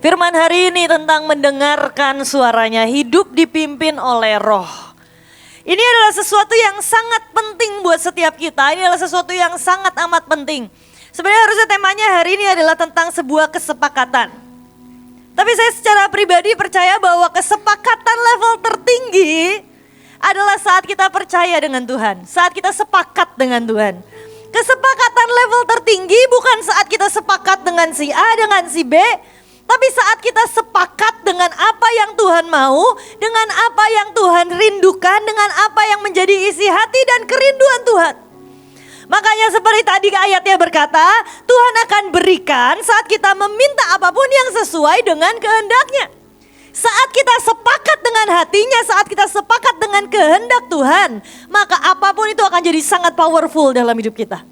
Firman hari ini tentang mendengarkan suaranya, hidup dipimpin oleh Roh. Ini adalah sesuatu yang sangat penting buat setiap kita, ini adalah sesuatu yang sangat amat penting. Sebenarnya harusnya temanya hari ini adalah tentang sebuah kesepakatan. Tapi saya secara pribadi percaya bahwa kesepakatan level tertinggi adalah saat kita percaya dengan Tuhan, saat kita sepakat dengan Tuhan. Kesepakatan level tertinggi bukan saat kita sepakat dengan si A, dengan si B, tapi saat kita sepakat dengan apa yang Tuhan mau, dengan apa yang Tuhan rindukan, dengan apa yang menjadi isi hati dan kerinduan Tuhan. Makanya seperti tadi ayatnya berkata, Tuhan akan berikan saat kita meminta apapun yang sesuai dengan kehendaknya. Saat kita sepakat dengan hatinya, saat kita sepakat dengan kehendak Tuhan, maka apapun itu akan jadi sangat powerful dalam hidup kita.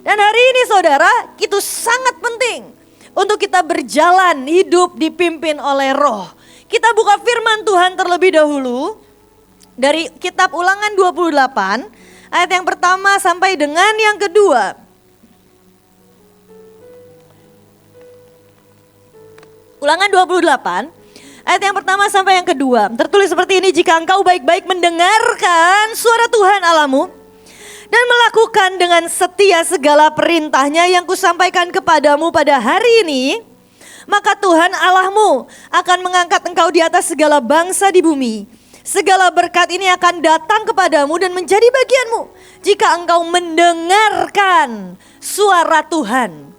Dan hari ini saudara, itu sangat penting untuk kita berjalan hidup dipimpin oleh Roh. Kita buka firman Tuhan terlebih dahulu dari kitab Ulangan 28 ayat yang pertama sampai dengan yang kedua. Ulangan 28 ayat yang pertama sampai yang kedua. Tertulis seperti ini, jika engkau baik-baik mendengarkan suara Tuhan Allahmu dan melakukan dengan setia segala perintahnya yang kusampaikan kepadamu pada hari ini, maka Tuhan Allahmu akan mengangkat engkau di atas segala bangsa di bumi. Segala berkat ini akan datang kepadamu dan menjadi bagianmu jika engkau mendengarkan suara Tuhan.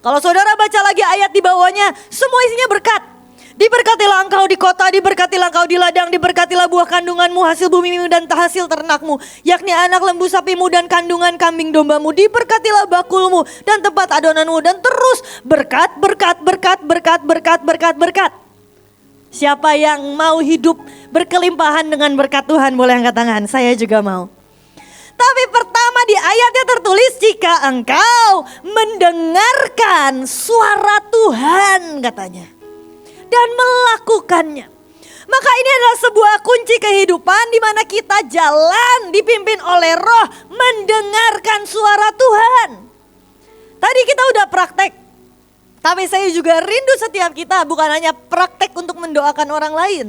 Kalau saudara baca lagi ayat di bawahnya, semua isinya berkat. Diberkatilah engkau di kota, diberkatilah engkau di ladang, diberkatilah buah kandunganmu, hasil bumimu dan hasil ternakmu, yakni anak lembu sapimu dan kandungan kambing dombamu. Diberkatilah bakulmu dan tempat adonanmu, dan terus berkat, berkat, berkat, berkat, berkat, berkat, berkat. Siapa yang mau hidup berkelimpahan dengan berkat Tuhan boleh angkat tangan, saya juga mau. Tapi pertama di ayatnya tertulis, jika engkau mendengarkan suara Tuhan katanya, dan melakukannya. Maka ini adalah sebuah kunci kehidupan di mana kita jalan dipimpin oleh Roh, mendengarkan suara Tuhan. Tadi kita udah praktek, tapi saya juga rindu setiap kita bukan hanya praktek untuk mendoakan orang lain,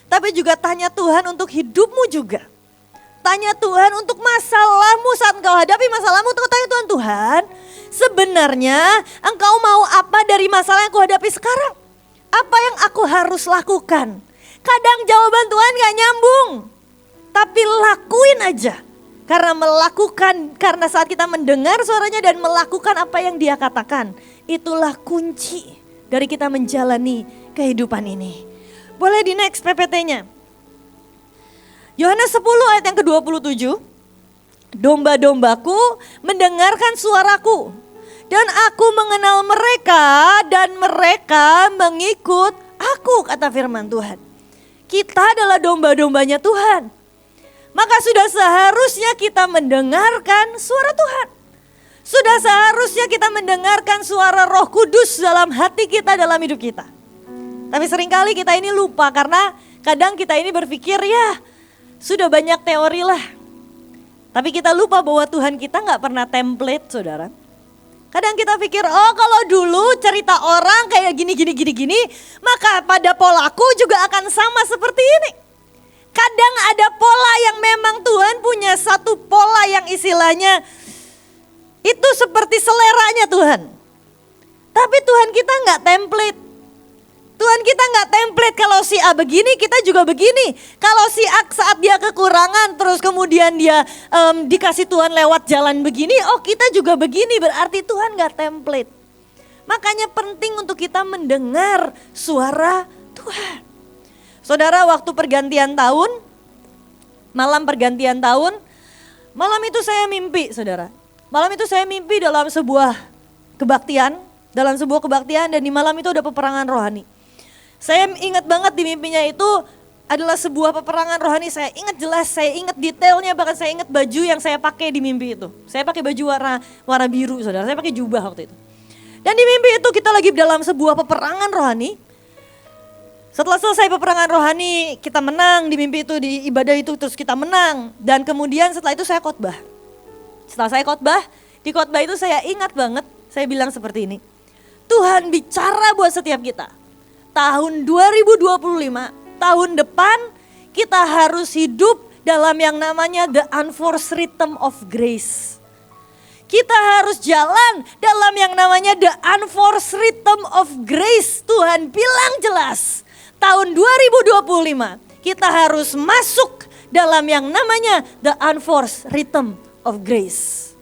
tapi juga tanya Tuhan untuk hidupmu juga. Tanya Tuhan untuk masalahmu saat engkau hadapi masalahmu, tanya Tuhan, Tuhan sebenarnya engkau mau apa dari masalah yang aku hadapi sekarang? Apa yang aku harus lakukan? Kadang jawaban Tuhan gak nyambung, tapi lakuin aja. Karena saat kita mendengar suaranya dan melakukan apa yang dia katakan, itulah kunci dari kita menjalani kehidupan ini. Boleh di next PPT-nya. Yohanes 10 ayat yang ke-27. Domba-dombaku mendengarkan suaraku, dan aku mengenal mereka dan mereka mengikut aku, kata firman Tuhan. Kita adalah domba-dombanya Tuhan. Maka sudah seharusnya kita mendengarkan suara Tuhan. Sudah seharusnya kita mendengarkan suara Roh Kudus dalam hati kita, dalam hidup kita. Tapi seringkali kita ini lupa karena kadang kita ini berpikir ya sudah banyak teori lah. Tapi kita lupa bahwa Tuhan kita gak pernah template, saudara. Kadang kita pikir, oh kalau dulu cerita orang kayak gini, maka pada polaku juga akan sama seperti ini. Kadang ada pola yang memang Tuhan punya satu pola yang istilahnya itu seperti seleranya Tuhan. Tapi Tuhan kita gak template. Tuhan kita gak template, kalau si A begini kita juga begini. Kalau si A saat dia kekurangan terus kemudian dia dikasih Tuhan lewat jalan begini, oh kita juga begini, berarti Tuhan gak template. Makanya penting untuk kita mendengar suara Tuhan. Saudara, waktu pergantian tahun, malam pergantian tahun, malam itu saya mimpi, saudara. Malam itu saya mimpi dalam sebuah kebaktian, dan di malam itu ada peperangan rohani. Saya ingat banget di mimpinya itu adalah sebuah peperangan rohani. Saya ingat jelas, saya ingat detailnya, bahkan saya ingat baju yang saya pakai di mimpi itu. Saya pakai baju warna biru, saudara. Saya pakai jubah waktu itu. Dan di mimpi itu kita lagi dalam sebuah peperangan rohani. Setelah selesai peperangan rohani, kita menang di mimpi itu, di ibadah itu, terus kita menang. Dan kemudian setelah itu saya khotbah. Setelah saya khotbah, di khotbah itu saya ingat banget, saya bilang seperti ini. Tuhan bicara buat setiap kita. tahun 2025, tahun depan kita harus hidup dalam yang namanya the unforced rhythm of grace. Kita harus jalan dalam yang namanya the unforced rhythm of grace. Tuhan bilang jelas, tahun 2025 kita harus masuk dalam yang namanya the unforced rhythm of grace.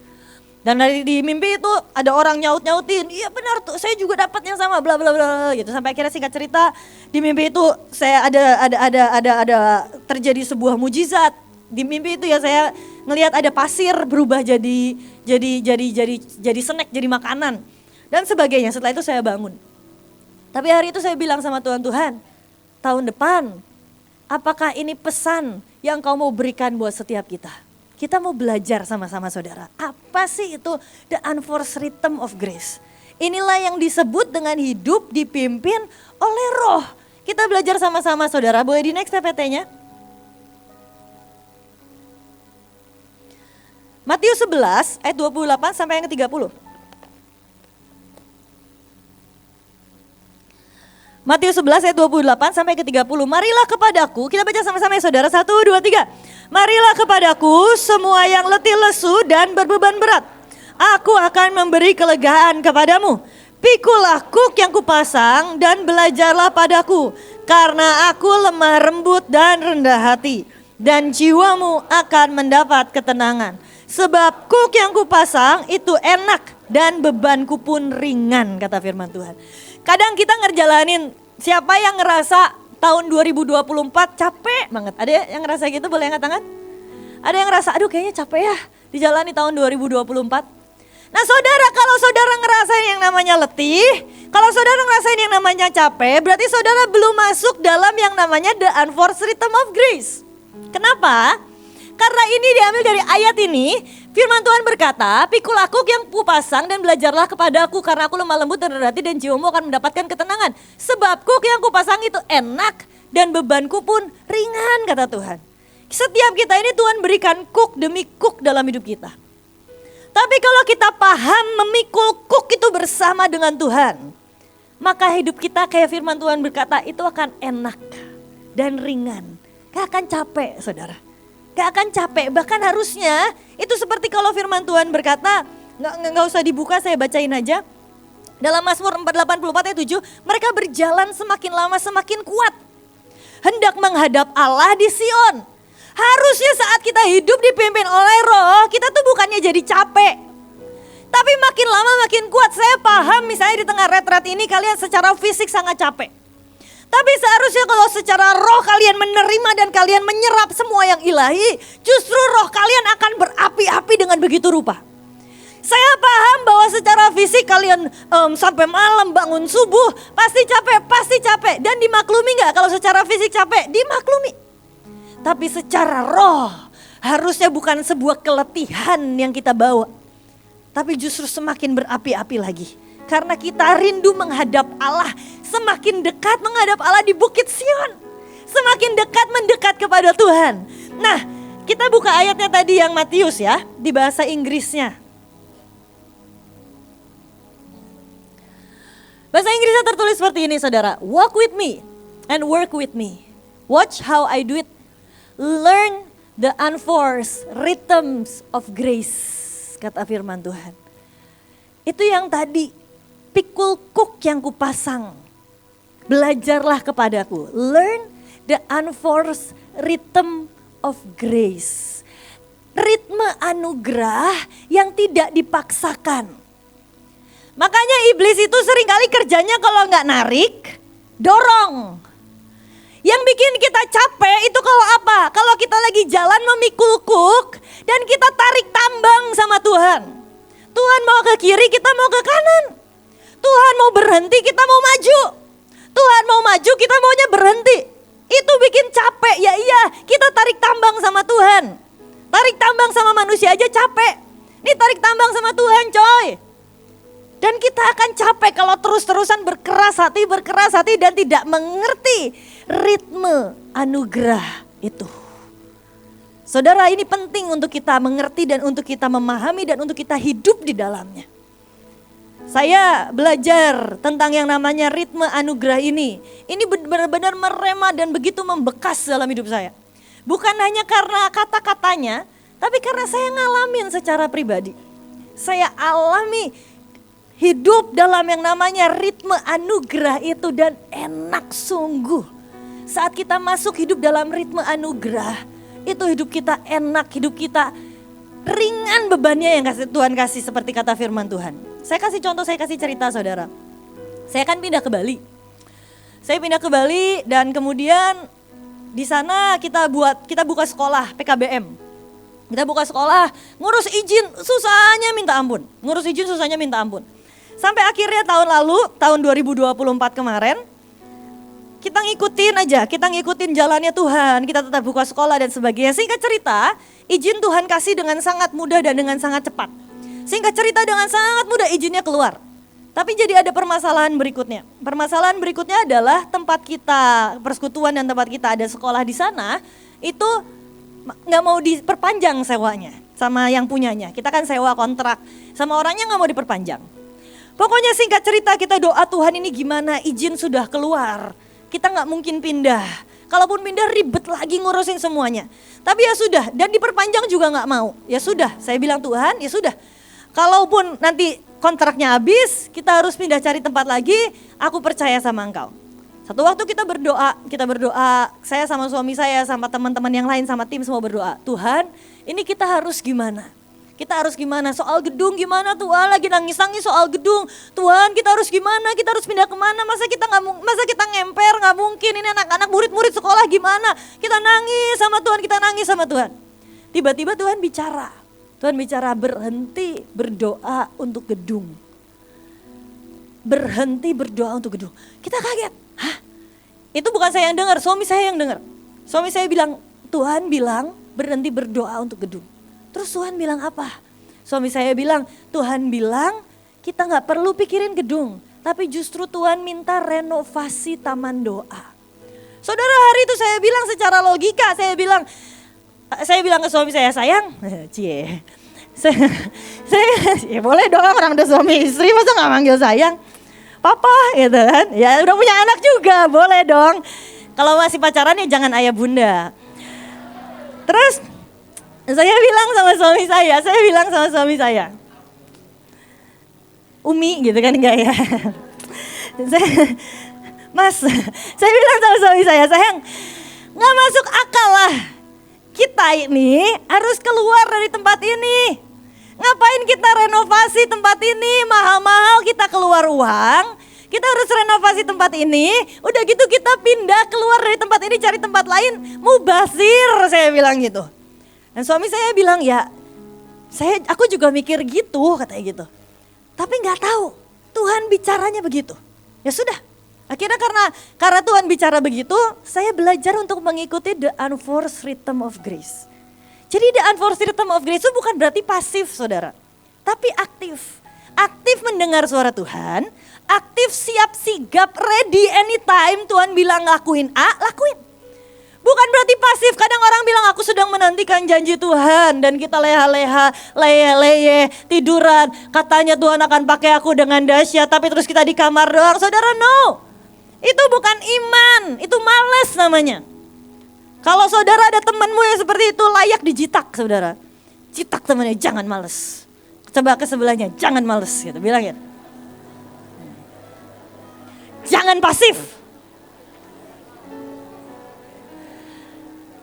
Dan di mimpi itu ada orang nyaut-nyautin, iya benar tuh, saya juga dapat yang sama, bla bla bla gitu. Sampai akhirnya singkat cerita, di mimpi itu saya ada terjadi sebuah mujizat. Di mimpi itu ya saya ngelihat ada pasir berubah jadi snack, jadi makanan dan sebagainya. Setelah itu saya bangun. Tapi hari itu saya bilang sama Tuhan, Tuhan, tahun depan apakah ini pesan yang Kau mau berikan buat setiap kita? Kita mau belajar sama-sama saudara. Apa sih itu the unforced rhythm of grace? Inilah yang disebut dengan hidup dipimpin oleh Roh. Kita belajar sama-sama saudara. Boleh di next PPT-nya? Matius 11 ayat 28 sampai yang ke-30. Matius 11 ayat 28 sampai ke-30. Marilah kepadaku, kita baca sama-sama ya saudara. 1, 2, 3. Marilah kepadaku semua yang letih lesu dan berbeban berat. Aku akan memberi kelegaan kepadamu. Pikulah kuk yang kupasang dan belajarlah padaku. Karena aku lemah lembut dan rendah hati. Dan jiwamu akan mendapat ketenangan. Sebab kuk yang kupasang itu enak dan bebanku pun ringan, kata firman Tuhan. Kadang kita ngerjalanin, siapa yang ngerasa tahun 2024 capek banget? Ada yang ngerasa gitu, boleh angkat tangan? Ada yang ngerasa, aduh kayaknya capek ya dijalani tahun 2024. Nah saudara, kalau saudara ngerasain yang namanya letih, kalau saudara ngerasain yang namanya capek, berarti saudara belum masuk dalam yang namanya the unforced rhythm of grace. Kenapa? Karena ini diambil dari ayat ini, firman Tuhan berkata, pikul aku yang kupasang dan belajarlah kepada aku karena aku lemah lembut dan rendah hati dan jiwamu akan mendapatkan ketenangan. Sebab kuk yang kupasang itu enak dan bebanku pun ringan, kata Tuhan. Setiap kita ini Tuhan berikan kuk demi kuk dalam hidup kita. Tapi kalau kita paham memikul kuk itu bersama dengan Tuhan, maka hidup kita kayak firman Tuhan berkata itu akan enak dan ringan. Gak akan capek saudara. Gak akan capek, bahkan harusnya itu seperti kalau firman Tuhan berkata, gak usah dibuka, saya bacain aja. Dalam Mazmur 484 ayat 7, mereka berjalan semakin lama semakin kuat. Hendak menghadap Allah di Sion. Harusnya saat kita hidup dipimpin oleh Roh, kita tuh bukannya jadi capek. Tapi makin lama makin kuat, saya paham misalnya di tengah retret ini kalian secara fisik sangat capek. Tapi seharusnya kalau secara roh kalian menerima dan kalian menyerap semua yang ilahi, justru roh kalian akan berapi-api dengan begitu rupa. Saya paham bahwa secara fisik kalian sampai malam bangun subuh pasti capek. Dan dimaklumi gak kalau secara fisik capek? Dimaklumi. Tapi secara roh harusnya bukan sebuah keletihan yang kita bawa. Tapi justru semakin berapi-api lagi. Karena kita rindu menghadap Allah, semakin dekat menghadap Allah di Bukit Sion. Semakin dekat mendekat kepada Tuhan. Nah, kita buka ayatnya tadi yang Matius ya, di bahasa Inggrisnya. Bahasa Inggrisnya tertulis seperti ini saudara. Walk with me and work with me. Watch how I do it. Learn the unforced rhythms of grace, kata firman Tuhan. Itu yang tadi. Pikul kuk yang kupasang, belajarlah kepadaku. Learn the unforced rhythm of grace. Ritme anugerah yang tidak dipaksakan. Makanya iblis itu seringkali kerjanya kalau nggak narik, dorong. Yang bikin kita capek itu kalau apa? Kalau kita lagi jalan memikul kuk dan kita tarik tambang sama Tuhan. Tuhan mau ke kiri, kita mau ke kanan. Tuhan mau berhenti, kita mau maju. Tuhan mau maju, kita maunya berhenti. Itu bikin capek, ya iya kita tarik tambang sama Tuhan. Tarik tambang sama manusia aja capek. Ini tarik tambang sama Tuhan coy. Dan kita akan capek kalau terus-terusan berkeras hati dan tidak mengerti ritme anugerah itu. Saudara, ini penting untuk kita mengerti dan untuk kita memahami dan untuk kita hidup di dalamnya. Saya belajar tentang yang namanya ritme anugerah ini. Ini benar-benar merema dan begitu membekas dalam hidup saya. Bukan hanya karena kata-katanya, tapi karena saya ngalamin secara pribadi. Saya alami hidup dalam yang namanya ritme anugerah itu dan enak sungguh. Saat kita masuk hidup dalam ritme anugerah, itu hidup kita enak, hidup kita ringan bebannya yang Tuhan kasih seperti kata firman Tuhan. Saya kasih contoh, saya kasih cerita saudara. Saya kan pindah ke Bali. Saya pindah ke Bali dan kemudian di sana kita buka sekolah PKBM. Kita buka sekolah, ngurus izin susahnya minta ampun. Ngurus izin susahnya minta ampun. Sampai akhirnya tahun lalu, tahun 2024 kemarin, kita ngikutin jalannya Tuhan, kita tetap buka sekolah dan sebagainya. Singkat cerita, izin Tuhan kasih dengan sangat mudah dan dengan sangat cepat. Singkat cerita dengan sangat mudah izinnya keluar. Tapi jadi ada permasalahan berikutnya. Permasalahan berikutnya adalah tempat kita, persekutuan dan tempat kita ada sekolah di sana, itu nggak mau diperpanjang sewanya sama yang punyanya. Kita kan sewa kontrak, sama orangnya nggak mau diperpanjang. Pokoknya singkat cerita kita doa Tuhan ini gimana, izin sudah keluar. Kita nggak mungkin pindah. Kalaupun pindah ribet lagi ngurusin semuanya. Tapi ya sudah, dan diperpanjang juga nggak mau. Ya sudah, saya bilang Tuhan, ya sudah. Kalaupun nanti kontraknya habis, kita harus pindah cari tempat lagi. Aku percaya sama Engkau. Satu waktu kita berdoa. Saya sama suami saya, sama teman-teman yang lain, sama tim semua berdoa. Tuhan, ini kita harus gimana? Kita harus gimana? Soal gedung gimana Tuhan? Lagi nangis-nangis soal gedung. Tuhan kita harus gimana? Kita harus pindah kemana? Masa kita ngemper? Nggak mungkin. Ini anak-anak murid-murid sekolah gimana? Kita nangis sama Tuhan. Tiba-tiba Tuhan bicara. Berhenti berdoa untuk gedung. Berhenti berdoa untuk gedung. Kita kaget. Hah? Itu bukan saya yang dengar, suami saya yang dengar. Suami saya bilang, Tuhan bilang berhenti berdoa untuk gedung. Terus Tuhan bilang apa? Suami saya bilang, Tuhan bilang kita gak perlu pikirin gedung. Tapi justru Tuhan minta renovasi taman doa. Saudara, hari itu saya bilang secara logika, saya bilang ke suami saya, sayang, cie. Ya boleh dong, orang udah suami istri masa gak manggil sayang. Papa gitu kan, ya udah punya anak juga, boleh dong. Kalau masih pacaran ya jangan ayah bunda. Terus saya bilang sama suami saya, Umi gitu kan enggak ya. Mas, saya bilang sama suami saya, sayang gak masuk akal lah. Kita ini harus keluar dari tempat ini. Ngapain kita renovasi tempat ini, mahal-mahal kita keluar uang. Kita harus renovasi tempat ini, udah gitu kita pindah keluar dari tempat ini cari tempat lain, mubazir saya bilang gitu. Dan suami saya bilang ya, aku juga mikir gitu katanya gitu. Tapi nggak tahu Tuhan bicaranya begitu. Ya sudah, akhirnya karena Tuhan bicara begitu, saya belajar untuk mengikuti the unforced rhythm of grace. Jadi the unforced rhythm of grace itu bukan berarti pasif saudara, tapi aktif. Aktif mendengar suara Tuhan, aktif siap sigap, ready anytime Tuhan bilang lakuin A, lakuin. Bukan berarti pasif, kadang orang bilang aku sedang menantikan janji Tuhan dan kita leha-leha, leye-leye, tiduran. Katanya Tuhan akan pakai aku dengan dahsyat tapi terus kita di kamar doang. Saudara no, itu bukan iman, itu males namanya. Kalau saudara ada temanmu yang seperti itu layak dijitak saudara. Jitak temannya, jangan males. Coba ke sebelahnya, jangan males gitu, bilang ya. Jangan pasif.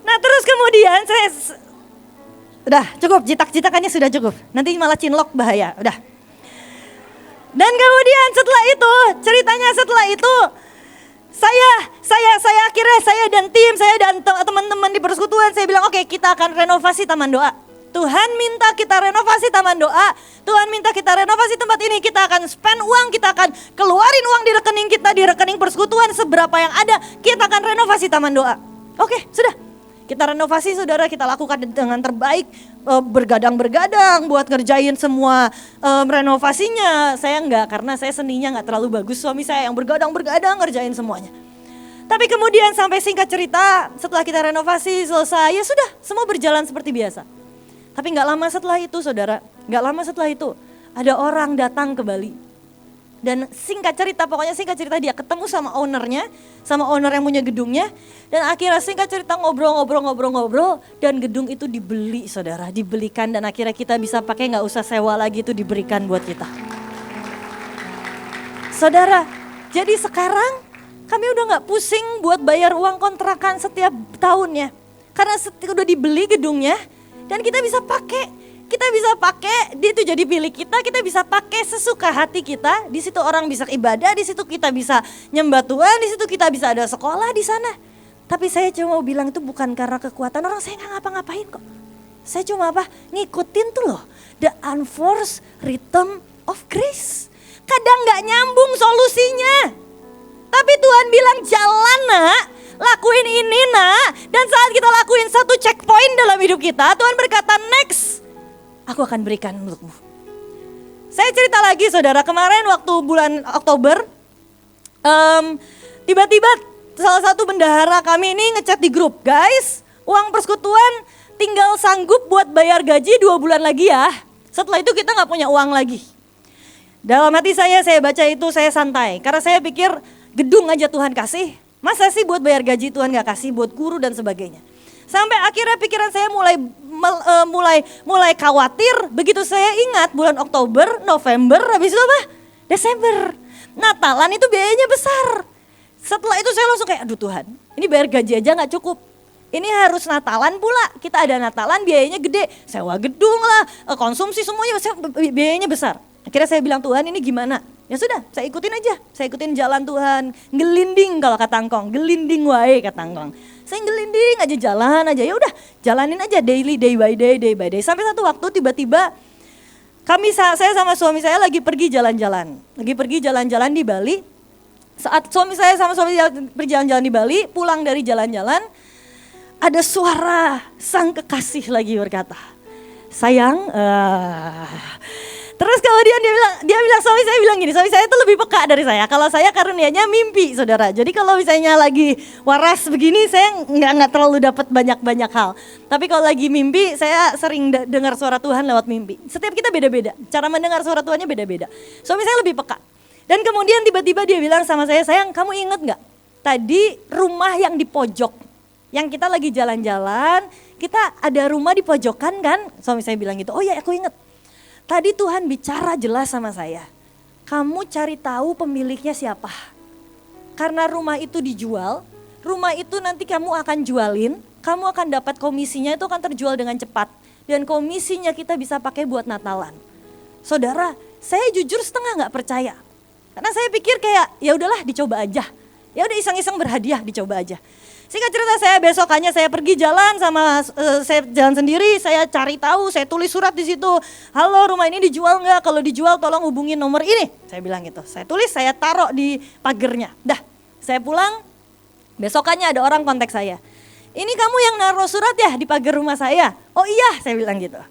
Nah terus kemudian udah cukup, jitak-jitakannya sudah cukup. Nanti malah cinlok bahaya, udah. Dan kemudian setelah itu, ceritanya setelah itu, saya akhirnya saya dan tim, saya dan teman-teman di persekutuan, saya bilang oke, kita akan renovasi taman doa. Tuhan minta kita renovasi taman doa, Tuhan minta kita renovasi tempat ini, kita akan spend uang, kita akan keluarin uang di rekening kita, di rekening persekutuan seberapa yang ada, kita akan renovasi taman doa. Oke, sudah. Kita renovasi saudara, kita lakukan dengan terbaik, bergadang-bergadang buat ngerjain semua renovasinya. Saya enggak, karena saya seninya enggak terlalu bagus, suami saya yang bergadang-bergadang ngerjain semuanya. Tapi kemudian sampai singkat cerita, setelah kita renovasi selesai, ya sudah semua berjalan seperti biasa. Tapi enggak lama setelah itu saudara, enggak lama setelah itu ada orang datang ke Bali. Dan singkat cerita dia ketemu sama ownernya, sama owner yang punya gedungnya. Dan akhirnya singkat cerita ngobrol. Dan gedung itu dibeli saudara, dibelikan. Dan akhirnya kita bisa pakai, gak usah sewa lagi, itu diberikan buat kita. Saudara, jadi sekarang kami udah gak pusing buat bayar uang kontrakan setiap tahunnya. Karena udah dibeli gedungnya dan kita bisa pakai. Kita bisa pakai, itu jadi pilih kita bisa pakai sesuka hati kita. Di situ orang bisa ibadah, di situ kita bisa nyembah Tuhan, di situ kita bisa ada sekolah di sana. Tapi saya cuma mau bilang itu bukan karena kekuatan orang, saya nggak ngapa-ngapain kok. Saya cuma ngikutin tuh loh, the unforced rhythm of grace. Kadang nggak nyambung solusinya, tapi Tuhan bilang jalan nak, lakuin ini nak. Dan saat kita lakuin satu checkpoint dalam hidup kita, Tuhan berkata next. Aku akan berikan untukmu. Saya cerita lagi saudara, kemarin waktu bulan Oktober, tiba-tiba salah satu bendahara kami ini ngechat di grup, guys, uang persekutuan tinggal sanggup buat bayar gaji 2 bulan lagi ya. Setelah itu kita gak punya uang lagi. Dalam hati saya baca itu saya santai, karena saya pikir gedung aja Tuhan kasih, masa sih buat bayar gaji Tuhan gak kasih buat guru dan sebagainya. Sampai akhirnya pikiran saya mulai khawatir. Begitu saya ingat bulan Oktober, November, habis itu apa? Desember. Natalan itu biayanya besar. Setelah itu saya langsung kayak, aduh Tuhan, ini bayar gaji aja gak cukup. Ini harus Natalan pula. Kita ada Natalan biayanya gede. Sewa gedung lah, konsumsi semuanya biayanya besar. Akhirnya saya bilang, Tuhan ini gimana? Ya sudah, saya ikutin aja. Saya ikutin jalan Tuhan. Gelinding kalau kata Angkong, gelinding wae kata Angkong. Saya gelinding aja, jalan aja, ya udah jalanin aja daily, day by day. Sampai satu waktu tiba-tiba saya sama suami saya lagi pergi jalan-jalan di Bali. Saat suami saya sama suami saya berjalan-jalan di Bali, pulang dari jalan-jalan, ada suara sang kekasih lagi berkata, sayang, terus kemudian dia bilang suami saya bilang gini, suami saya itu lebih peka dari saya. Kalau saya karunianya mimpi saudara. Jadi kalau misalnya lagi waras begini saya nggak terlalu dapat banyak hal. Tapi kalau lagi mimpi saya sering dengar suara Tuhan lewat mimpi. Setiap kita beda-beda, cara mendengar suara Tuhannya beda-beda. Suami saya lebih peka. Dan kemudian tiba-tiba dia bilang sama saya, sayang kamu inget nggak? Tadi rumah yang di pojok, yang kita lagi jalan-jalan, kita ada rumah di pojokan kan? Suami saya bilang gitu, oh ya aku inget. Tadi Tuhan bicara jelas sama saya, kamu cari tahu pemiliknya siapa. Karena rumah itu dijual, rumah itu nanti kamu akan jualin, kamu akan dapat komisinya itu akan terjual dengan cepat. Dan komisinya kita bisa pakai buat Natalan. Saudara, saya jujur setengah gak percaya. Karena saya pikir kayak ya udahlah dicoba aja. Ya udah iseng-iseng berhadiah dicoba aja. Singkat cerita saya besokannya saya pergi jalan saya jalan sendiri, saya cari tahu, saya tulis surat di situ. Halo, rumah ini dijual nggak? Kalau dijual tolong hubungin nomor ini. Saya bilang gitu. Saya tulis, saya taruh di pagernya. Dah, saya pulang. Besokannya ada orang kontak saya. Ini kamu yang naruh surat ya di pagar rumah saya? Oh iya, saya bilang gitu.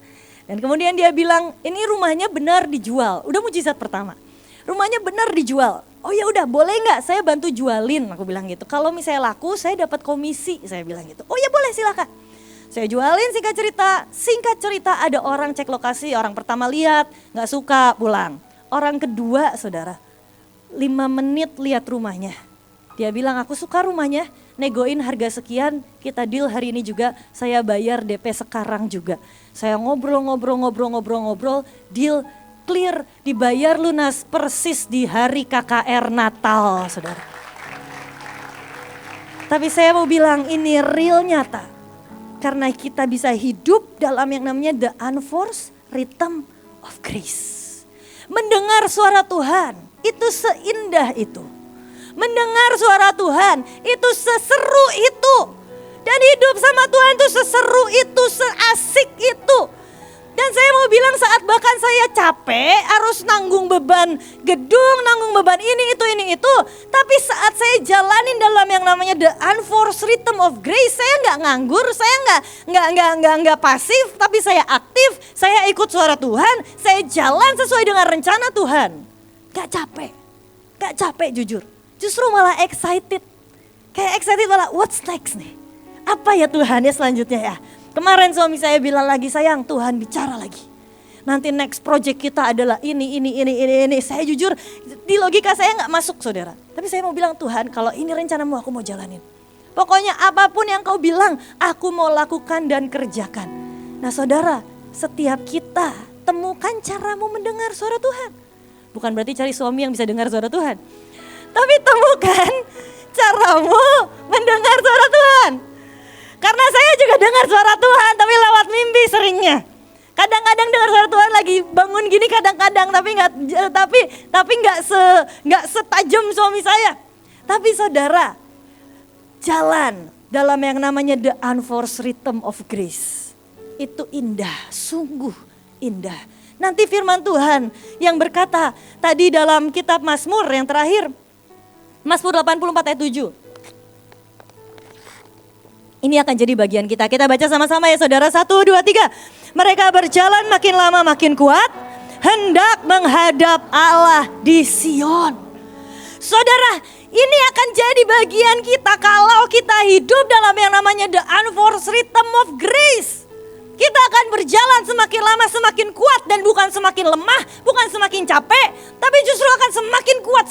Dan kemudian dia bilang, ini rumahnya benar dijual. Udah mujizat pertama. Rumahnya benar dijual. Oh ya udah, boleh nggak saya bantu jualin? Aku bilang gitu. Kalau misalnya laku, saya dapat komisi. Saya bilang gitu. Oh ya boleh, silakan. Saya jualin. Singkat cerita ada orang cek lokasi. Orang pertama lihat, nggak suka, pulang. Orang kedua, saudara, 5 menit lihat rumahnya. Dia bilang aku suka rumahnya. Negoin harga sekian, kita deal hari ini juga. Saya bayar DP sekarang juga. Saya ngobrol, deal. Clear, dibayar lunas persis di hari KKR Natal, saudara. Tapi saya mau bilang ini real nyata. Karena kita bisa hidup dalam yang namanya the unforced rhythm of grace. Mendengar suara Tuhan, itu seindah itu. Mendengar suara Tuhan, itu seseru itu. Dan hidup sama Tuhan itu seseru itu, seasik itu. Dan saya mau bilang saat bahkan saya capek harus nanggung beban gedung, nanggung beban ini itu. Tapi saat saya jalanin dalam yang namanya the unforced rhythm of grace, saya nggak nganggur, saya nggak pasif, tapi saya aktif, saya ikut suara Tuhan, saya jalan sesuai dengan rencana Tuhan. Gak capek jujur, justru malah excited. Kayak excited malah what's next nih? Apa ya Tuhan ya selanjutnya ya? Kemarin suami saya bilang lagi, sayang Tuhan bicara lagi. nanti next project kita adalah ini. Saya jujur di logika saya gak masuk saudara. Tapi saya mau bilang Tuhan kalau ini rencanamu aku mau jalanin. Pokoknya apapun yang kau bilang aku mau lakukan dan kerjakan. Nah saudara, setiap kita temukan caramu mendengar suara Tuhan. Bukan berarti cari suami yang bisa dengar suara Tuhan. Tapi temukan caramu mendengar suara Tuhan. Karena saya juga dengar suara Tuhan tapi lewat mimpi seringnya. Kadang-kadang dengar suara Tuhan lagi bangun gini kadang-kadang tapi nggak setajam suami saya. Tapi saudara, jalan dalam yang namanya the unforced rhythm of grace. Itu indah, sungguh indah. Nanti firman Tuhan yang berkata tadi dalam kitab Mazmur yang terakhir. Mazmur 84 ayat 7. Ini akan jadi bagian kita. Kita baca sama-sama ya saudara. 1, 2, 3. Mereka berjalan makin lama makin kuat. Hendak menghadap Allah di Sion. Saudara, ini akan jadi bagian kita kalau kita hidup dalam yang namanya the unforced rhythm of grace. Kita akan berjalan semakin lama semakin kuat dan bukan semakin lemah, bukan semakin capek, tapi justru akan semakin kuat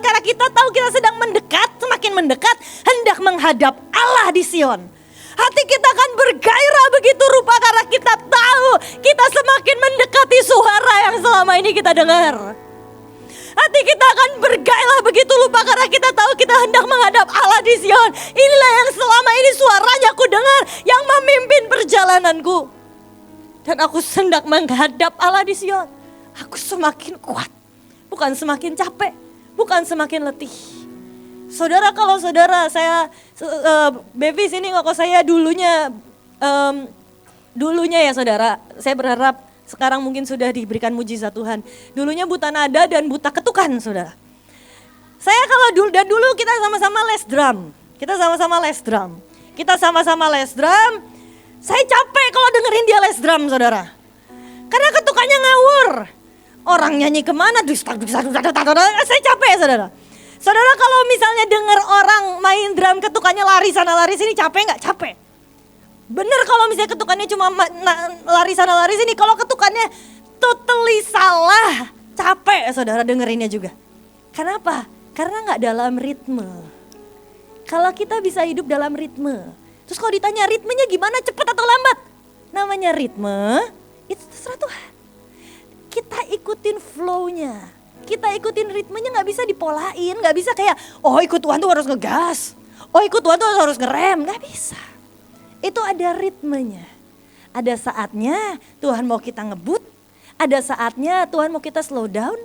karena kita tahu kita sedang mendekat, semakin mendekat, hendak menghadap Allah di Sion. Hati kita akan bergairah begitu rupa karena kita tahu kita semakin mendekati suara yang selama ini kita dengar. Hati kita akan bergairah begitu lupa karena kita tahu kita hendak menghadap Allah di Sion. Inilah yang selama ini suaranya aku dengar yang memimpin perjalananku. Dan aku hendak menghadap Allah di Sion. Aku semakin kuat, bukan semakin capek, bukan semakin letih. Saudara, kalau saudara saya Bevi sini kok saya dulunya ya saudara, saya berharap sekarang mungkin sudah diberikan mujizat Tuhan. Dulunya buta nada dan buta ketukan saudara. Saya kalau dulu kita sama-sama les drum. Kita sama-sama les drum. Saya capek kalau dengerin dia les drum saudara. Karena ketukannya ngawur. Orang nyanyi kemana? Saya capek saudara. Saudara kalau misalnya dengar orang main drum ketukannya lari sana lari sini capek nggak? Capek. Bener kalau misalnya ketukannya cuma lari sana lari sini, kalau ketukannya totally salah, capek saudara dengerinnya juga. Kenapa? Karena nggak dalam ritme. Kalau kita bisa hidup dalam ritme, terus kalau ditanya ritmenya gimana, cepat atau lambat? Namanya ritme, itu terserah Tuhan. Kita ikutin flow-nya, kita ikutin ritmenya, nggak bisa dipolain, nggak bisa kayak, oh ikut Tuhan tuh harus ngegas, oh ikut Tuhan tuh harus ngerem, nggak bisa. Itu ada ritmenya. Ada saatnya Tuhan mau kita ngebut. Ada saatnya Tuhan mau kita slow down.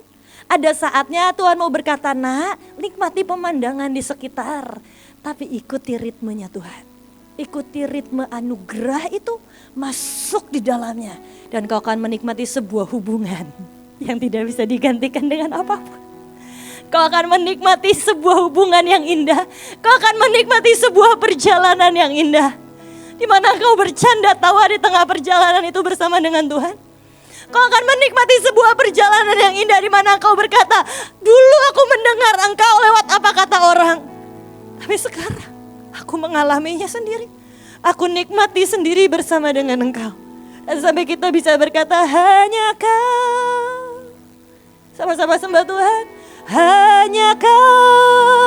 Ada saatnya Tuhan mau berkata, nak nikmati pemandangan di sekitar. Tapi ikuti ritmenya Tuhan. Ikuti ritme anugerah itu, masuk di dalamnya. Dan kau akan menikmati sebuah hubungan yang tidak bisa digantikan dengan apapun. Kau akan menikmati sebuah hubungan yang indah. Kau akan menikmati sebuah perjalanan yang indah. Di mana kau bercanda tawa di tengah perjalanan itu bersama dengan Tuhan. Kau akan menikmati sebuah perjalanan yang indah di mana kau berkata, dulu aku mendengar engkau lewat apa kata orang. Tapi sekarang aku mengalaminya sendiri. Aku nikmati sendiri bersama dengan engkau. Dan sampai kita bisa berkata, hanya kau. Sama-sama sembah Tuhan. Hanya kau